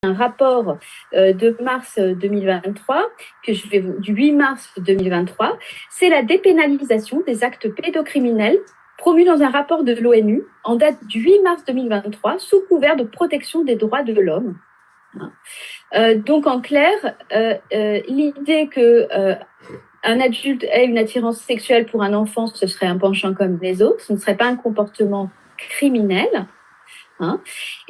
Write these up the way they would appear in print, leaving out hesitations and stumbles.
un rapport de mars 2023, du 8 mars 2023, c'est la dépénalisation des actes pédocriminels promu dans un rapport de l'ONU en date du 8 mars 2023 sous couvert de protection des droits de l'homme. Donc en clair, l'idée que un adulte ait une attirance sexuelle pour un enfant, ce serait un penchant comme les autres, ce ne serait pas un comportement criminel.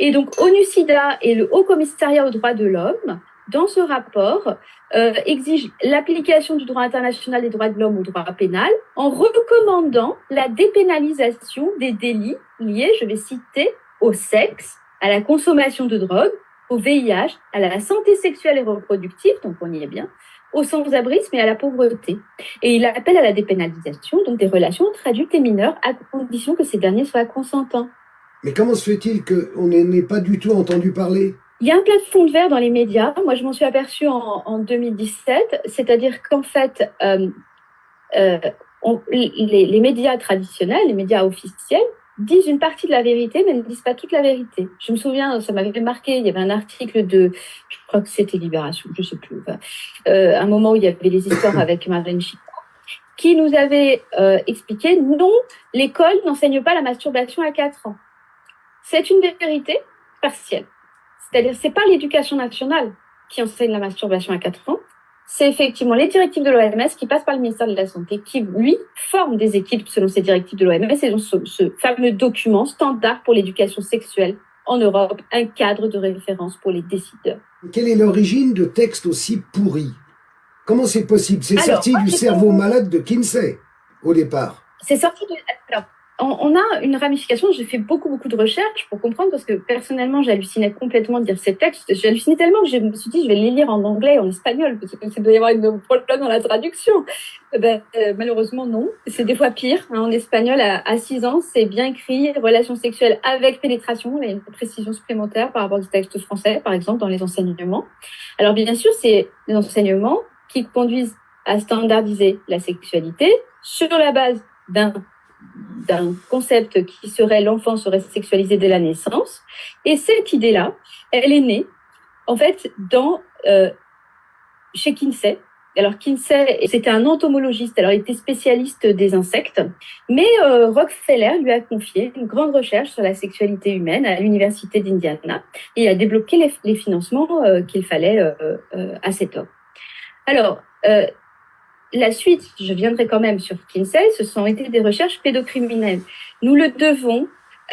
Et donc, ONU-SIDA et le Haut Commissariat aux droits de l'homme, dans ce rapport, exigent l'application du droit international des droits de l'homme au droit pénal en recommandant la dépénalisation des délits liés, je vais citer, au sexe, à la consommation de drogue, au VIH, à la santé sexuelle et reproductive, donc on y est bien, au sans-abrisme et à la pauvreté. Et il appelle à la dépénalisation donc des relations entre adultes et mineurs à condition que ces derniers soient consentants. Mais comment se fait-il qu'on n'en ait pas du tout entendu parler ? Il y a un plafond de verre dans les médias. Moi, je m'en suis aperçue en 2017. C'est-à-dire qu'en fait, les médias traditionnels, les médias officiels, disent une partie de la vérité, mais ne disent pas toute la vérité. Je me souviens, ça m'avait marqué, il y avait un article je crois que c'était Libération, je sais plus, un moment où il y avait les histoires avec Marlène Schiappa, qui nous avait expliqué, non, l'école n'enseigne pas la masturbation à 4 ans. C'est une vérité partielle. C'est-à-dire, c'est pas l'éducation nationale qui enseigne la masturbation à 4 ans, c'est effectivement les directives de l'OMS qui passent par le ministère de la Santé, qui, lui, forme des équipes selon ces directives de l'OMS et donc ce fameux document standard pour l'éducation sexuelle en Europe, un cadre de référence pour les décideurs. Quelle est l'origine de textes aussi pourris ? Comment c'est possible ? C'est sorti du cerveau malade de Kinsey, au départ. C'est sorti de... Alors, on a une ramification. J'ai fait beaucoup de recherches pour comprendre parce que personnellement, j'hallucinais complètement de lire ces textes. J'hallucinais tellement que je me suis dit, je vais les lire en anglais, en espagnol, parce que ça doit y avoir une problème dans la traduction. Malheureusement, non. C'est des fois pire. En espagnol, à 6 ans, c'est bien écrit, relations sexuelles avec pénétration. Il y a une précision supplémentaire par rapport au texte français, par exemple, dans les enseignements. Alors, bien sûr, c'est des enseignements qui conduisent à standardiser la sexualité sur la base d'un concept qui serait l'enfant serait sexualisé dès la naissance. Et cette idée-là, elle est née, en fait, chez Kinsey. Alors, Kinsey, c'était un entomologiste, alors il était spécialiste des insectes, mais Rockefeller lui a confié une grande recherche sur la sexualité humaine à l'université d'Indiana, et il a débloqué les financements qu'il fallait à cet homme. Alors, la suite, je viendrai quand même sur Kinsey, ce sont été des recherches pédocriminelles. Nous le devons,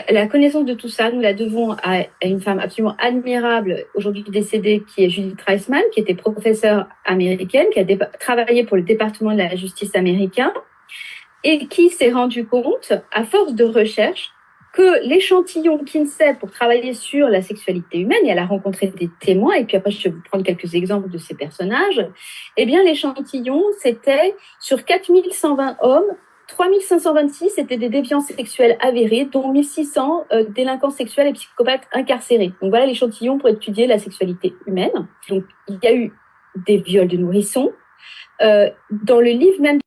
la connaissance de tout ça, nous la devons à une femme absolument admirable, aujourd'hui décédée, qui est Judith Reisman, qui était professeure américaine, qui a travaillé pour le département de la justice américain, et qui s'est rendu compte, à force de recherche, que l'échantillon Kinsey pour travailler sur la sexualité humaine, et elle a rencontré des témoins, et puis après je vais vous prendre quelques exemples de ces personnages, eh bien l'échantillon, c'était sur 4120 hommes, 3526 étaient des déviants sexuels avérés, dont 1600 délinquants sexuels et psychopathes incarcérés. Donc voilà l'échantillon pour étudier la sexualité humaine. Donc il y a eu des viols de nourrissons. Dans le livre même